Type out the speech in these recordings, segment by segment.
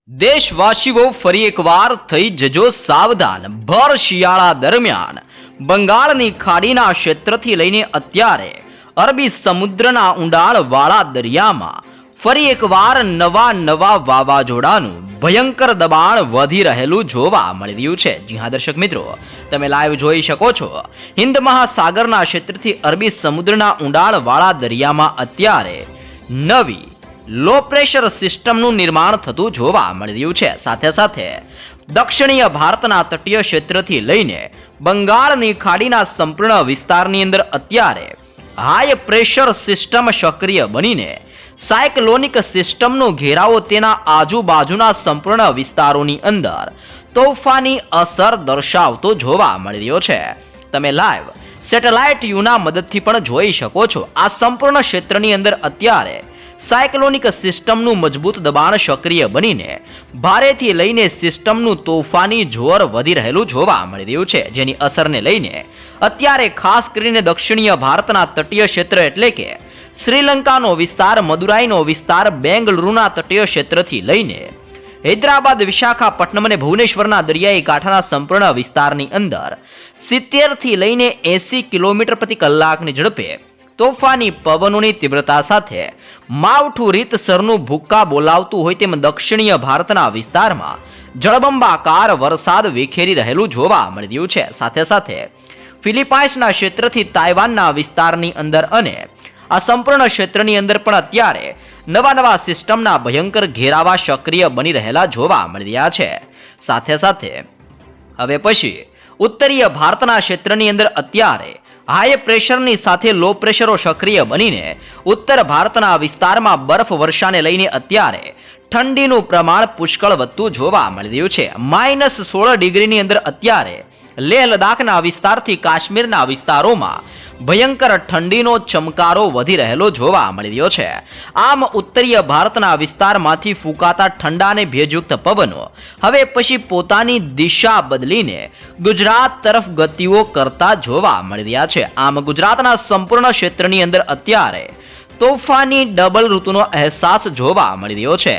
દેશવાસીઓ ફરી એકવાર થઈ જજો સાવધાન. ભર શિયાળા દરમિયાન બંગાળની ખાડીના ક્ષેત્રથી લઈને અત્યારે અરબી સમુદ્રના ઊંડાણવાળા દરિયામાં ફરી એકવાર નવા વાવાઝોડાનું ભયંકર દબાણ વધી રહેલું જોવા મળી રહ્યું છે. જી હા દર્શક મિત્રો, તમે લાઈવ જોઈ શકો છો. હિન્દ મહાસાગરના ક્ષેત્રથી અરબી સમુદ્રના ઊંડાણવાળા દરિયામાં અત્યારે નવી લો પ્રેશર સિસ્ટમનું નિર્માણ થતું જોવા મળી રહ્યું છે. સાથે સાથે દક્ષિણીય ભારતના તટીય ક્ષેત્રથી લઈને બંગાળની ખાડીના સંપૂર્ણ વિસ્તારની અંદર અત્યારે હાઈ પ્રેશર સિસ્ટમ સક્રિય બનીને સાયક્લોનિક સિસ્ટમનો ઘેરાવો તેના આજુબાજુના સંપૂર્ણ વિસ્તારોની અંદર તોફાની અસર દર્શાવતો જોવા મળી રહ્યો છે. તમે લાઈવ સેટેલાઇટ યુના મદદથી પણ જોઈ શકો છો. આ સંપૂર્ણ ક્ષેત્રની અંદર અત્યારે સાયક્લોનિક સિસ્ટમનું મજબૂત દબાણ સક્રિય બનીને ભારેથી લઈને સિસ્ટમનું તોફાની જોર વધી રહેલું જોવા મળી રહ્યું છે, જેની અસરને લઈને અત્યારે ખાસ કરીને દક્ષિણીય ભારતના તટીય ક્ષેત્ર એટલે કે શ્રીલંકાનો વિસ્તાર, મદુરાઈનો વિસ્તાર, બેંગલુરુના તટીય ક્ષેત્રથી લઈને હૈદરાબાદ, વિશાખાપટ્ટનમ અને ભુવનેશ્વરના દરિયાઈ કાંઠાના સંપૂર્ણ વિસ્તારની અંદર 70 થી લઈને 80 કિલોમીટર પ્રતિ કલાકની ઝડપે તોફાની પવનોની તીવ્રતા સાથે માવઠું રીતસરનું ભૂક્કા બોલાવતું હોય તેમ દક્ષિણીય ભારતના વિસ્તારમાં જળબંબાકાર વરસાદ વિખેરી રહેલું જોવા મળી રહ્યું છે. સાથે સાથે ફિલિપાઇન્સના ક્ષેત્રથી તાઇવાનના વિસ્તારની અંદર અને આ સંપૂર્ણ ક્ષેત્રની અંદર પણ અત્યારે નવા સિસ્ટમના ભયંકર ઘેરાવા સક્રિય બની રહેલા જોવા મળી રહ્યા છે. સાથે સાથે હવે પછી ઉત્તરીય ભારતના ક્ષેત્રની અંદર અત્યારે હાઈ પ્રેશરની સાથે લો પ્રેશરો સક્રિય બનીને ઉત્તર ભારતના વિસ્તારમાં બરફ વર્ષાને લઈને અત્યારે ઠંડીનું પ્રમાણ પુષ્કળ વધતું જોવા મળી રહ્યું છે. -16 ડિગ્રીની અંદર અત્યારે લેહ લદાખના વિસ્તારથી કાશ્મીરના વિસ્તારોમાં ભયંકર ઠંડીનો ચમકારો વધી રહેલો જોવા મળી રહ્યો છે. આમ ઉત્તરીય ભારતના વિસ્તારમાંથી ફૂંકાતા ઠંડા અને ભેજયુક્ત પવનો હવે પછી પોતાની દિશા બદલીને ગુજરાત તરફ ગતિઓ કરતા જોવા મળી રહ્યા છે. આમ ગુજરાતના સંપૂર્ણ ક્ષેત્રની અંદર અત્યારે તોફાની ડબલ ઋતુનો અહેસાસ જોવા મળી રહ્યો છે.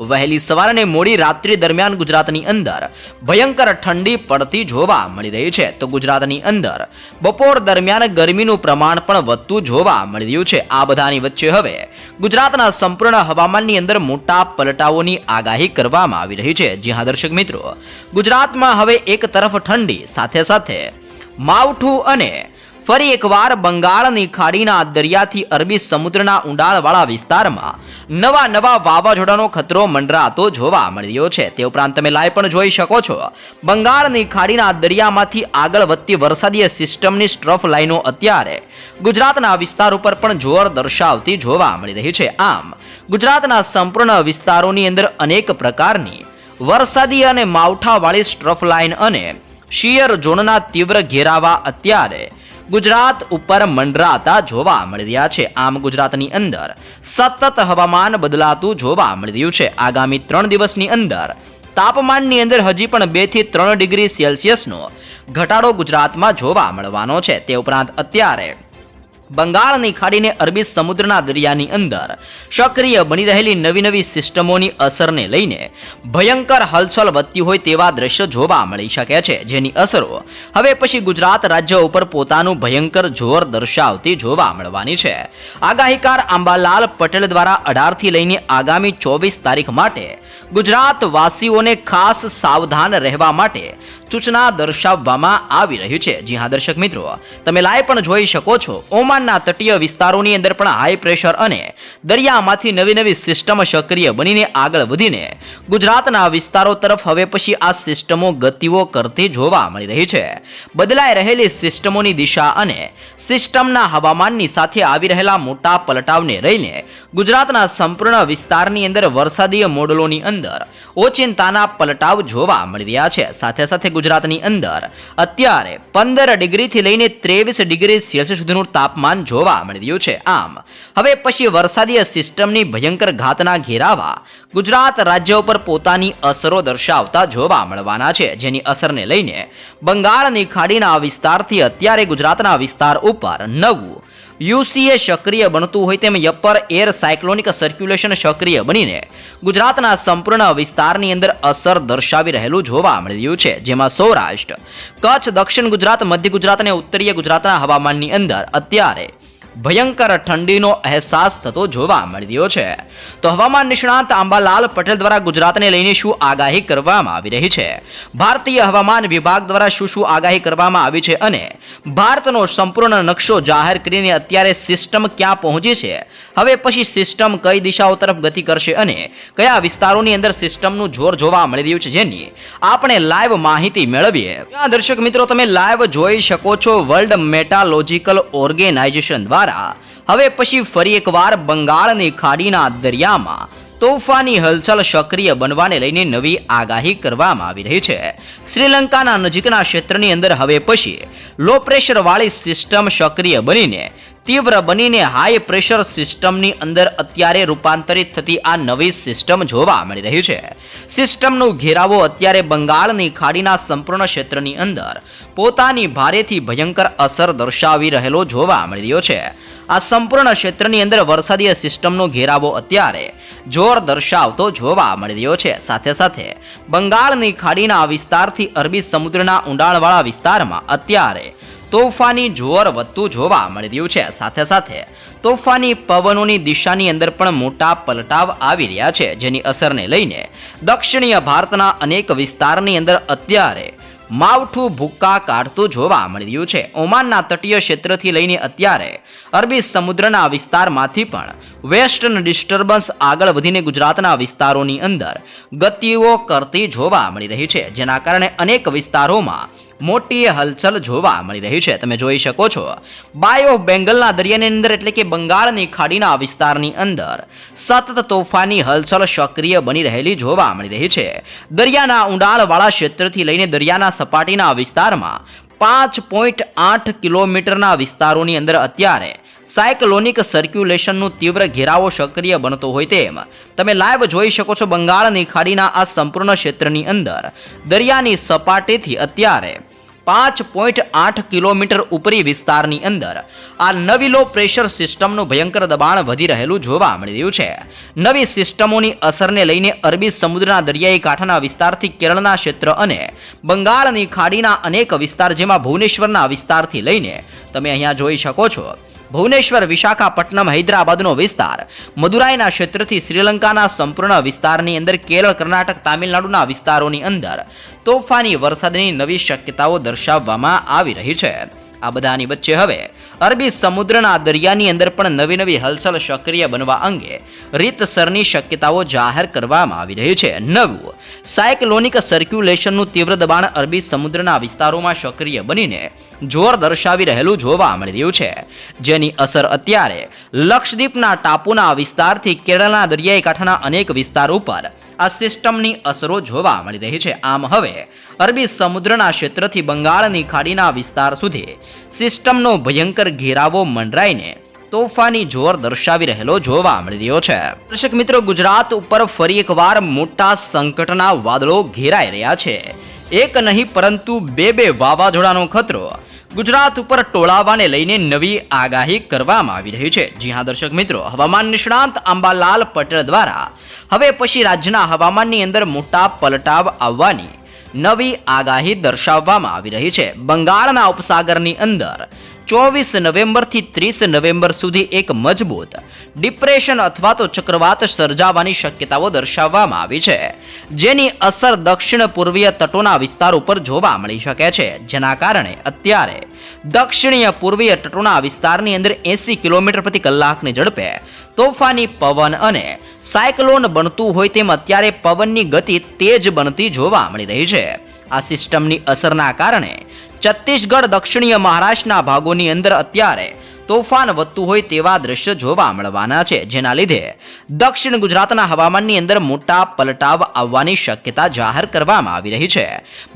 વહેલી સવાર અને મોડી રાત્રિ દરમિયાન ગુજરાતની અંદર ભયંકર ઠંડી પડતી જોવા મળી રહી છે, તો ગુજરાતની અંદર બપોર દરમિયાન ગરમીનું પ્રમાણ પણ વધતું જોવા મળી રહ્યું છે. આ બધાની વચ્ચે હવે ગુજરાતના સંપૂર્ણ હવામાનની અંદર મોટા પલટાઓની આગાહી કરવામાં આવી રહી છે. જી હા દર્શક મિત્રો, ગુજરાતમાં હવે એક તરફ ઠંડી સાથે સાથે માવઠું અને ફરી એકવાર બંગાળની ખાડીના દરિયાથી અરબી સમુદ્રના ઊંડાણવાળા વિસ્તારમાં નવા વાવાઝોડાનો ખતરો મંડરાતો જોવા મળી રહ્યો છે. તે ઉપરાંત તમે લાઈવ પણ જોઈ શકો છો. બંગાળની ખાડીના દરિયામાંથી આગળ વધતી વરસાદીય સિસ્ટમની સ્ટ્રફ લાઈનો અત્યારે ગુજરાતના વિસ્તાર ઉપર પણ જોર દર્શાવતી જોવા મળી રહી છે. આમ ગુજરાતના સંપૂર્ણ વિસ્તારોની અંદર અનેક પ્રકારની વરસાદી અને માવઠાવાળી સ્ટ્રફ લાઈન અને શિયર ઝોનના તીવ્ર ઘેરાવા અત્યારે ગુજરાત ઉપર મંડરાતા જોવા મળી રહ્યા છે. આમ ગુજરાતની અંદર સતત હવામાન બદલાતું જોવા મળી રહ્યું છે. આગામી 3 દિવસની અંદર તાપમાનની અંદર હજી પણ 2 થી 3 ડિગ્રી સેલ્સિયસનો ઘટાડો ગુજરાતમાં જોવા મળવાનો છે. તે ઉપરાંત અત્યારે બંગાળની ખાડીને અરબી સમુદ્રના દરિયાની અંદર સક્રિય બની રહેલી નવી સિસ્ટમોની અસરને લઈને ભયંકર હલચલ વધતી હોય તેવા દ્રશ્યો જોવા મળી શકે છે, જેની અસરો હવે પછી ગુજરાત રાજ્ય ઉપર પોતાનું ભયંકર જોર દર્શાવતી જોવા મળવાની છે. આગાહીકાર અંબાલાલ પટેલ દ્વારા 18 થી લઈને આગામી 24 તારીખ માટે ગુજરાત વાસીઓને ખાસ સાવધાન રહેવા માટે સૂચના દર્શાવવામાં આવી રહી છે. જી હા દર્શક મિત્રો, તમે લાઈવ પણ જોઈ શકો છો. ઓમાનના તટીય વિસ્તારોની અંદર પણ હાઈ પ્રેશર અને દરિયામાંથી નવી સિસ્ટમ સક્રિય બનીને આગળ વધીને ગુજરાતના વિસ્તારો તરફ હવે પછી આ સિસ્ટમો ગતિઓ કરતી જોવા મળી રહી છે. બદલાઈ રહેલી સિસ્ટમોની દિશા અને સિસ્ટમના હવામાનની સાથે આવી રહેલા મોટા પલટાવને લઈને ગુજરાતના સંપૂર્ણ વિસ્તારની અંદર વરસાદીય મોડલોની અંદર ઓચિંતાના પલટાવ જોવા મળી રહ્યા છે. સાથે સાથે ગુજરાતની અંદર અત્યારે 15 ડિગ્રીથી લઈને 23 ડિગ્રી સેલ્સિયસ સુધીનું તાપમાન જોવા મળી રહ્યું છે. આમ હવે પછી વરસાદીય સિસ્ટમની ભયંકર ઘાતના ઘેરાવા ગુજરાત રાજ્ય ઉપર પોતાની અસરો દર્શાવતા જોવા મળવાના છે, જેની અસરને લઈને બંગાળની ખાડીના વિસ્તારથી અત્યારે ગુજરાતના વિસ્તાર ઉપર નવું યુસીએ સક્રિય બનતું હોય તેમ અપર એર સાયક્લોનિક સર્ક્યુલેશન સક્રિય બનીને ગુજરાતના સંપૂર્ણ વિસ્તારની અંદર અસર દર્શાવી રહેલું જોવા મળી રહ્યું છે, જેમાં સૌરાષ્ટ્ર, કચ્છ, દક્ષિણ ગુજરાત, મધ્ય ગુજરાત અને ઉત્તરીય ગુજરાતના હવામાનની અંદર અત્યારે ભયંકર ઠંડીનો અહેસાસ થતો જોવા મળી રહ્યો છે. તો હવામાન નિષ્ણાત આંબાલાલ પટેલ દ્વારા ગુજરાતને લઈને શું આગાહી કરવામાં આવી રહી છે, ભારતીય હવામાન વિભાગ દ્વારા શું આગાહી કરવામાં આવી છે અને ભારતનો સંપૂર્ણ નકશો જાહેર કરીને અત્યારે સિસ્ટમ ક્યાં પહોંચી છે, હવે પછી સિસ્ટમ કઈ દિશાઓ તરફ ગતિ કરશે અને કયા વિસ્તારોની અંદર સિસ્ટમનું જોર જોવા મળી રહ્યું છે, જેની આપણે લાઈવ માહિતી મેળવીએ. દર્શક મિત્રો, તમે લાઈવ જોઈ શકો છો. વર્લ્ડ મેટાલોજિકલ ઓર્ગેનાઇઝેશન દ્વારા હવે પછી ફરી એકવાર બંગાળની ખાડીના દરિયામાં તોફાની હલચલ સક્રિય બનવાને લઈને નવી આગાહી કરવામાં આવી રહી છે. શ્રીલંકાના નજીકના ક્ષેત્રની અંદર હવે પછી લો પ્રેશર વાળી સિસ્ટમ સક્રિય બનીને તીવ્ર બનીને હાઈ પ્રેશર સિસ્ટમની અંદર અત્યારે રૂપાંતરિત થતી આ નવી સિસ્ટમ જોવા મળી રહી છે. સિસ્ટમનો ઘેરાવો અત્યારે બંગાળની ખાડીના સંપૂર્ણ ક્ષેત્રની અંદર પોતાની ભારેથી ભયંકર અસર દર્શાવી રહેલો જોવા મળી રહ્યો છે. આ સંપૂર્ણ ક્ષેત્રની અંદર વરસાદીય સિસ્ટમનો ઘેરાવો અત્યારે જોર દર્શાવતો જોવા મળી રહ્યો છે. સાથે સાથે બંગાળની ખાડીના વિસ્તારથી અરબી સમુદ્રના ઊંડાણવાળા વિસ્તારમાં અત્યારે તોફાની જોર વધતું જોવા મળી રહ્યું છે. સાથે સાથે તોફાની પવનોની દિશાની અંદર પણ મોટા પલટાવ આવી રહ્યા છે, જેની અસરને લઈને દક્ષિણીય ભારતના અનેક વિસ્તારની અંદર અત્યારે માવઠું ભૂક્કા કાઢતું જોવા મળી રહ્યું છે. ઓમાનના તટીય ક્ષેત્રથી લઈને અત્યારે અરબી સમુદ્રના વિસ્તારમાંથી પણ વેસ્ટર્ન ડિસ્ટર્બન્સ આગળ વધીને ગુજરાતના વિસ્તારોની અંદર ગતિઓ કરતી જોવા મળી રહી છે, જેના કારણે અનેક વિસ્તારોમાં મોટી હલચલ જોવા મળી રહી છે. તમે જોઈ શકો છો બાય ઓફ બેંગલના દરિયાની અંદર એટલે કે બંગાળની ખાડીના વિસ્તારની અંદર સતત તોફાની હલચલ સક્રિય બની રહેલી જોવા મળી રહી છે. દરિયાના ઊંડાણવાળા ક્ષેત્રથી લઈને દરિયાના સપાટીના વિસ્તારમાં 5.8 કિલોમીટરના વિસ્તારોની અંદર અત્યારે સાયક્લોનિક સર્ક્યુલેશનનું તીવ્ર ઘેરાવો સક્રિય બનતો હોય તેમ તમે લાઈવ જોઈ શકો છો. બંગાળની ખાડીના આ સંપૂર્ણ ક્ષેત્રની અંદર દરિયાની સપાટીથી અત્યારે 5.8 કિલોમીટર ઉપરી વિસ્તારની અંદર આ નવી લો પ્રેશર સિસ્ટમનું ભયંકર દબાણ વધી રહેલું જોવા મળી રહ્યું છે. નવી સિસ્ટમોની અસરને લઈને અરબી સમુદ્રના દરિયાઈ કાંઠાના વિસ્તારથી કેરળના ક્ષેત્ર અને બંગાળની ખાડીના અનેક વિસ્તાર, જેમાં ભુવનેશ્વરના વિસ્તારથી લઈને તમે અહીંયા જોઈ શકો છો ભુવનેશ્વર, વિશાખાપટ્ટનમ, હૈદરાબાદનો વિસ્તાર, મદુરાઈના ક્ષેત્રથી શ્રીલંકાના સંપૂર્ણ વિસ્તારની અંદર કેરળ, કર્ણાટક, તામિલનાડુના વિસ્તારોની અંદર તોફાની વરસાદની નવી શક્યતાઓ દર્શાવવામાં આવી રહી છે. આ બધાની વચ્ચે હવે અરબી સમુદ્રના દરિયાની અંદર પણ નવી હલચલ સક્રિય બનવા અંગે રીતસરની શક્યતાઓ જાહેર કરવામાં આવી રહી છે. નવું સાયક્લોનિક સર્ક્યુલેશનનું તીવ્ર દબાણ અરબી સમુદ્રના વિસ્તારોમાં સક્રિય બનીને જોર દર્શાવી રહેલું જોવા મળી રહ્યું છે, જેની અસર અત્યારે લક્ષદ્વીપના ટાપુના વિસ્તારથી કેરળના દરિયાઈ કાંઠાના અનેક વિસ્તાર ઉપર આ સિસ્ટમની અસરો જોવા મળી રહી છે. આમ હવે અરબી સમુદ્રના ક્ષેત્રથી બંગાળની ખાડીના વિસ્તાર સુધી સિસ્ટમનો ભયંકર ઘેરાવો મંડરાઈને તોફાની જોર દર્શાવી રહેલો જોવા મળી રહ્યો છે. દર્શક મિત્રો, ગુજરાત ઉપર ફરી એકવાર મોટા સંકટના વાદળો ઘેરાઈ રહ્યા છે. એક નહીં પરંતુ બે વાવાઝોડાનો ખતરો ગુજરાત ઉપર ટોળાવાને લઈને નવી આગાહી કરવામાં આવી રહી છે. જી હા દર્શક મિત્રો, હવામાન નિષ્ણાંત આંબાલાલ પટેલ દ્વારા હવે પછી રાજ્યના હવામાનની અંદર મોટા પલટાવ આવવાની નવી આગાહી દર્શાવવામાં આવી રહી છે. બંગાળના ઉપસાગરની અંદર 24 નવેમ્બરથી 30 નવેમ્બર સુધી એક મજબૂત ડિપ્રેશન અથવા તો ચક્રવાત સર્જાવાની શક્યતાઓ દર્શાવવામાં આવી છે, જેની અસર દક્ષિણ પૂર્વીય તટોના વિસ્તાર ઉપર જોવા મળી શકે છે. જેના કારણે અત્યારે દક્ષિણીય પૂર્વીય તટોના વિસ્તારની અંદર 80 કિલોમીટર પ્રતિ કલાકની ઝડપે તોફાની પવન અને સાયક્લોન બનતું હોય તેમ અત્યારે પવનની ગતિ તેજ બનતી જોવા મળી રહી છે. આ સિસ્ટમની અસરના કારણે છત્તીસગઢ, દક્ષિણીય મહારાષ્ટ્રના ભાગોની અંદર અત્યારે તોફાન વધતું હોય તેવા દ્રશ્ય જોવા મળવાના છે, જેના લીધે દક્ષિણ ગુજરાતના હવામાનની અંદર મોટા પલટાવ આવવાની શક્યતા જાહેર કરવામાં આવી રહી છે.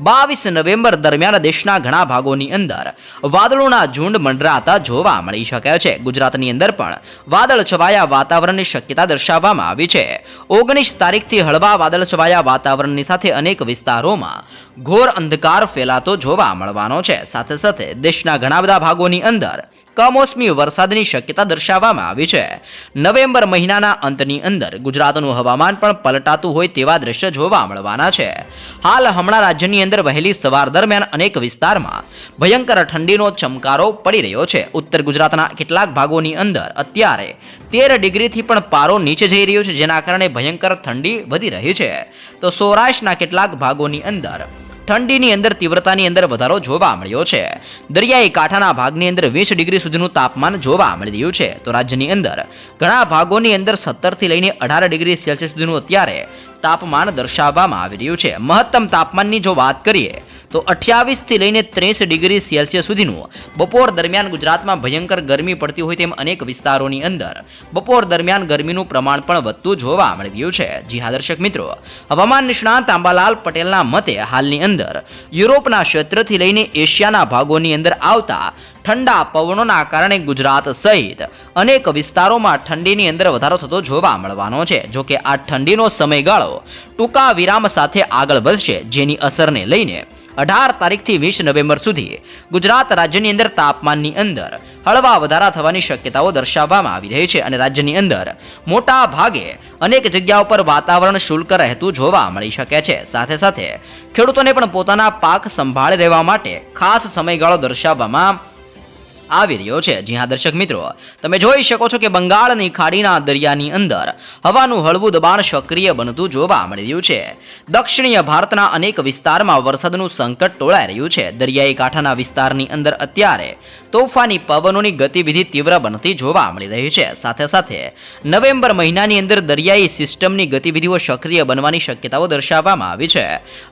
22 નવેમ્બર દરમિયાન દેશના ઘણા ભાગોની અંદર વાદળોના ઝુંડ મંડરાતા જોવા મળી શકે છે. ગુજરાતની અંદર પણ વાદળ છવાયા વાતાવરણની શક્યતા દર્શાવવામાં આવી છે. 19 તારીખથી હળવા વાદળ છવાયા વાતાવરણની સાથે અનેક વિસ્તારોમાં ઘોર અંધકાર ફેલાતો જોવા મળવાનો છે. સાથે સાથે દેશના ઘણા બધા ભાગોની અંદર કમોસમી વરસાદની શક્યતા દર્શાવવામાં આવી છે. નવેમ્બર મહિનાના અંતની અંદર ગુજરાતનું હવામાન પણ પલટાતું હોય તેવા દ્રશ્ય જોવા મળવાના છે. હાલ હમણાં રાજ્યની અંદર વહેલી સવાર દરમિયાન અનેક વિસ્તારમાં ભયંકર ઠંડીનો ચમકારો પડી રહ્યો છે. ઉત્તર ગુજરાતના કેટલાક ભાગોની અંદર અત્યારે 13 ડિગ્રીથી પણ પારો નીચે જઈ રહ્યો છે, જેના કારણે ભયંકર ઠંડી વધી રહી છે. તો સૌરાષ્ટ્રના કેટલાક ભાગોની અંદર ઠંડીની અંદર તીવ્રતાની અંદર વધારો જોવા મળ્યો છે. દરિયાઈ કાંઠાના ભાગની અંદર 20 ડિગ્રી સુધીનું તાપમાન જોવા મળી રહ્યું છે. તો રાજ્યની અંદર ઘણા ભાગોની અંદર 17 થી લઈને 18 ડિગ્રી સેલ્સિયસ સુધીનું અત્યારે તાપમાન દર્શાવવામાં આવી રહ્યું છે. મહત્તમ તાપમાનની જો વાત કરીએ તો 28 થી લઈને 30 ડિગ્રી સેલ્સિયસ સુધીનું બપોર દરમિયાન ગુજરાતમાં ભયંકર ગરમી પડતી હોય તેમ અનેક વિસ્તારોની અંદર બપોર દરમિયાન ગરમીનું પ્રમાણ પણ વધતું જોવા મળી રહ્યું છે. જી હા દર્શક મિત્રો, હવામાન નિષ્ણાત આંબાલાલ પટેલના મતે હાલની અંદર યુરોપના ક્ષેત્રથી લઈને એશિયાના ભાગોની અંદર આવતા ઠંડા પવનોના કારણે ગુજરાત સહિત અનેક વિસ્તારોમાં ઠંડીની અંદર વધારો થતો જોવા મળવાનો છે. જોકે આ ઠંડીનો સમયગાળો ટૂંકા વિરામ સાથે આગળ વધશે, જેની અસરને લઈને 18 તારીખથી 20 નવેમ્બર સુધી ગુજરાત રાજ્યની અંદર તાપમાનની અંદર હળવા વધારા થવાની શક્યતાઓ દર્શાવવામાં આવી રહી છે. અને રાજ્યની અંદર મોટા ભાગે અનેક જગ્યાઓ પર વાતાવરણ શુષ્ક રહેતું જોવા મળી શકે છે. સાથે સાથે ખેડૂતોને પણ પોતાના પાક સંભાળી રહેવા માટે ખાસ સમયગાળો દર્શાવવામાં આવી રહ્યો છે. જી હા દર્શક મિત્રો, તમે જોઈ શકો છો કે બંગાળની ખાડીના દરિયાની અંદર હવાનું હળવું દબાણ સક્રિય બનતું જોવા મળી રહ્યું છે. દક્ષિણીય ભારતના અનેક વિસ્તારમાં વરસાદનું સંકટ ટોળાઈ રહ્યું છે. દરિયાઈ કાંઠાના વિસ્તારની અંદર અત્યારે તોફાની પવનોની ગતિવિધિ તીવ્ર બનતી જોવા મળી રહી છે. સાથે સાથે નવેમ્બર મહિનાની અંદર દરિયાઈ સિસ્ટમની ગતિવિધિઓ સક્રિય બનવાની શક્યતાઓ દર્શાવવામાં આવી છે.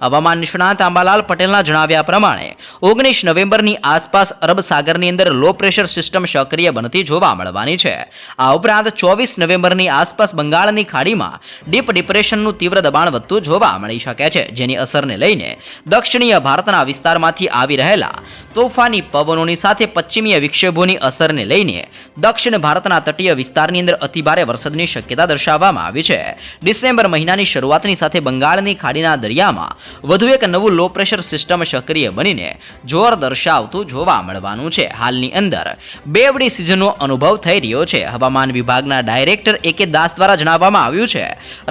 હવામાન નિષ્ણાત આંબાલાલ પટેલના જણાવ્યા પ્રમાણે 19 નવેમ્બરની આસપાસ અરબ સાગરની અંદર લો પ્રેશર સિસ્ટમ સક્રિય બનતી જોવા મળવાની છે. આ ઉપરાંત 24 નવેમ્બરની આસપાસ બંગાળની ખાડીમાં ડીપ ડિપ્રેશનનું તીવ્ર દબાણ વધતું જોવા મળી શકે છે, જેની અસરને લઈને દક્ષિણીય ભારતના વિસ્તારમાંથી આવી રહેલા તોફાની પવનોની સાથે પશ્ચિમીય વિક્ષેપોની અસરને લઈને દક્ષિણ ભારતના તટીય વિસ્તારની અંદર અતિભારે વરસાદની શક્યતા દર્શાવવામાં આવી છે. ડિસેમ્બર મહિનાની શરૂઆતની સાથે બંગાળની ખાડીના દરિયામાં વધુ એક નવું લો પ્રેશર સિસ્ટમ સક્રિય બનીને જોર દર્શાવતું જોવા મળવાનું છે. હાલની અંદર બેવડી સિઝનનો અનુભવ થઈ રહ્યો છે. હવામાન વિભાગના ડાયરેક્ટર AK દાસ દ્વારા જણાવવામાં આવ્યું છે,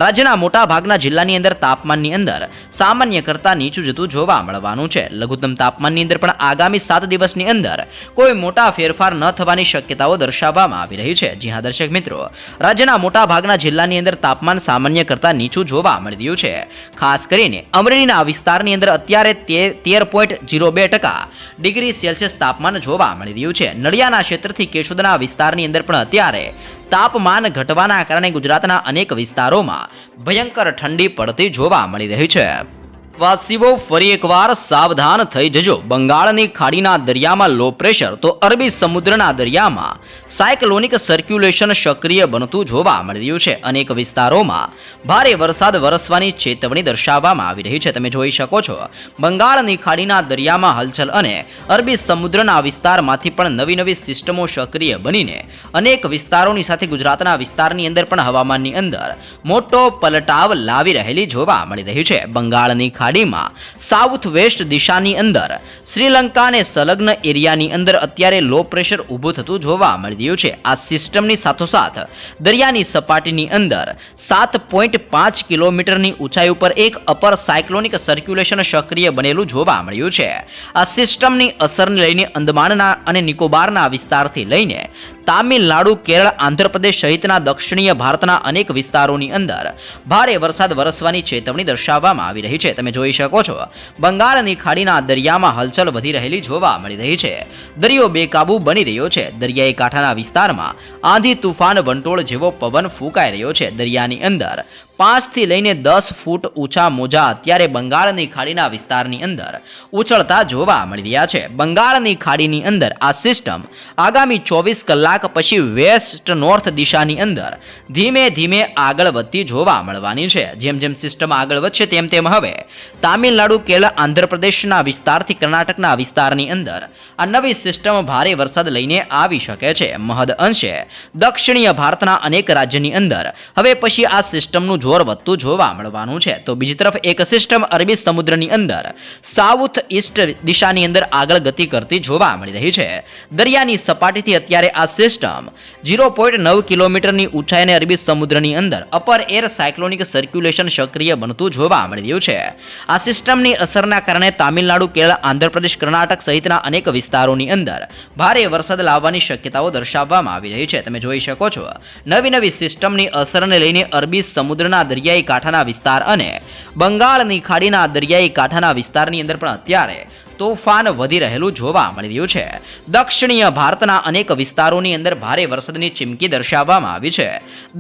રાજ્યના મોટા ભાગના જિલ્લાની અંદર તાપમાનની અંદર સામાન્ય કરતાં નીચું જતું જોવા મળવાનું છે. લઘુત્તમ તાપમાનની અંદર પણ આગામી 7 દિવસની અંદર કોઈ મોટા ફેરફાર ન થવાની શક્યતાઓ દર્શાવવામાં આવી રહી છે. જી હા દર્શક મિત્રો, રાજ્યના મોટા ભાગના જિલ્લાની અંદર તાપમાન સામાન્ય કરતાં નીચું જોવા મળી રહ્યું છે. ખાસ કરીને અમરેલીના વિસ્તારની અંદર અત્યારે 13.02% ડિગ્રી સેલ્સિયસ તાપમાન જોવા મળી રહ્યું છે. નડિયાના ક્ષેત્રથી કેશોદના વિસ્તારની અંદર પણ અત્યારે તાપમાન ઘટવાના કારણે ગુજરાતના અનેક વિસ્તારોમાં ભયંકર ઠંડી પડતી જોવા મળી રહી છે. વાસીઓ ફરી એકવાર સાવધાન થઈ જજો. બંગાળની ખાડીના દરિયામાં લો પ્રેશર તો અરબી સમુદ્રના દરિયામાં સાયક્લોનિક સર્ક્યુલેશન સક્રિય બનતું જોવા મળી રહ્યું છે. અનેક વિસ્તારોમાં ભારે વરસાદ વરસવાની ચેતવણી દર્શાવવામાં આવી રહી છે. તમે જોઈ શકો છો બંગાળની ખાડીના દરિયામાં હલચલ અને અરબી સમુદ્રના વિસ્તારમાંથી પણ નવી સિસ્ટમો સક્રિય બનીને અનેક વિસ્તારોની સાથે ગુજરાતના વિસ્તારની અંદર પણ હવામાનની અંદર મોટો પલટાવ લાવી રહેલી જોવા મળી રહી છે. બંગાળની ખાડીમાં સાઉથ વેસ્ટ દિશાની અંદર શ્રીલંકાને સંલગ્ન એરિયાની અંદર અત્યારે લો પ્રેશર ઊભું થતું જોવા મળી રહ્યું છે. આ સિસ્ટમની સાથોસાથ દરિયાની સપાટીની અંદર 7.5 કિલોમીટરની ઊંચાઈ ઉપર એક અપર સાયક્લોનિક સર્ક્યુલેશન સક્રિય બનેલું જોવા મળ્યું છે. આ સિસ્ટમની અસરને લઈને અંદમાનના અને નિકોબારના વિસ્તારથી લઈને તામિલનાડુ, કેરળ, આંધ્રપ્રદેશ સહિતના દક્ષિણીય ભારતના અનેક વિસ્તારોની અંદર ભારે વરસાદ વરસવાની ચેતવણી દર્શાવવામાં આવી રહી છે. તમે જોઈ શકો છો બંગાળની ખાડીના દરિયામાં હલચલ વધી રહેલી જોવા મળી રહી છે. દરિયો બેકાબુ બની રહ્યો છે. દરિયાઈ કાંઠાના વિસ્તારમાં આંધી, તુફાન, વંટોળ જેવો પવન ફૂંકાઈ રહ્યો છે. દરિયાની અંદર 5 થી લઈને 10 ફૂટ ઊંચા મોજા અત્યારે બંગાળની ખાડીના વિસ્તારની અંદર ઉછળતા જોવા મળી રહ્યા છે. બંગાળની ખાડીની અંદર આ સિસ્ટમ આગામી 24 કલાક પછી વેસ્ટ નોર્થ દિશાની અંદર ધીમે ધીમે આગળ વધતી જોવા મળવાની છે. જેમ જેમ સિસ્ટમ આગળ વધશે તેમ તેમ હવે તામિલનાડુ, કેરળ, આંધ્રપ્રદેશના વિસ્તારથી કર્ણાટકના વિસ્તારની અંદર આ નવી સિસ્ટમ ભારે વરસાદ લઈને આવી શકે છે. મહદ અંશે દક્ષિણીય ભારતના અનેક રાજ્યની અંદર હવે પછી આ સિસ્ટમનું જોર વધતું જોવા મળવાનું છે. તો બીજી તરફ એક સિસ્ટમ અરબી સમુદ્રની અંદર સાઉથ ઈસ્ટ દિશાની અંદર આગળ ગતિ કરતી જોવા મળી રહી છે. દરિયાની સપાટીથી અત્યારે આ સિસ્ટમ 0.9 કિલોમીટરની ઊંચાઈને અરબી સમુદ્રની અંદર અપર એર સાયક્લોનિક સર્ક્યુલેશન સક્રિય બનતું જોવા મળી રહ્યું છે. આ સિસ્ટમની અસરના કારણે તામિલનાડુ, કેરળ, આંધ્રપ્રદેશ, કર્ણાટક સહિતના અનેક વિસ્તારોની અંદર ભારે વરસાદ લાવવાની શક્યતાઓ દર્શાવવામાં આવી રહી છે. તમે જોઈ શકો છો નવી સિસ્ટમની અસરને લઈને અરબી સમુદ્રના દરિયાઈ કાંઠાના વિસ્તાર અને બંગાળની ખાડીના દરિયાઈ કાંઠાના વિસ્તારની અંદર પણ અત્યારે તોફાન વધી રહેલું જોવા મળી રહ્યું છે. દક્ષિણીય ભારતના અનેક વિસ્તારોની અંદર ભારે વરસાદની ચીમકી દર્શાવવામાં આવી છે.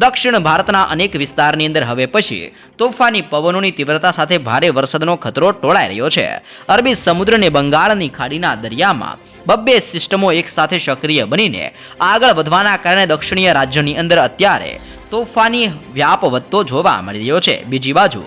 દક્ષિણ ભારતના અનેક વિસ્તારની અંદર હવે પછી તોફાની પવનોની તીવ્રતા સાથે ભારે વરસાદનો ખતરો ટોળાઈ રહ્યો છે. અરબી સમુદ્ર અને બંગાળની ખાડીના દરિયામાં બબ્બે સિસ્ટમો એક સાથે સક્રિય બનીને આગળ વધવાના કારણે દક્ષિણીય રાજ્યોની અંદર અત્યારે તોફાની વ્યાપ વધતો જોવા મળી રહ્યો છે. બીજી બાજુ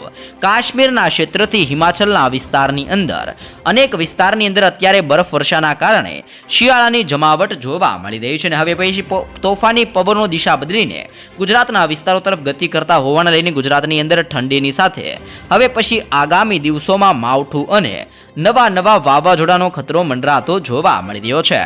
કાશ્મીરના ક્ષેત્રથી હિમાચલના વિસ્તારની અંદર અનેક વિસ્તારની અંદર અત્યારે બરફ વર્ષાના કારણે શિયાળાની જમાવટ જોવા મળી રહી છે અને હવે પછી તોફાની પવનો દિશા બદલીને ગુજરાતના વિસ્તારો તરફ ગતિ કરતા હોવાને લઈને ગુજરાતની અંદર ઠંડીની સાથે હવે પછી આગામી દિવસોમાં માવઠું અને નવા વાવાઝોડાનો ખતરો મંડરાતો જોવા મળી રહ્યો છે.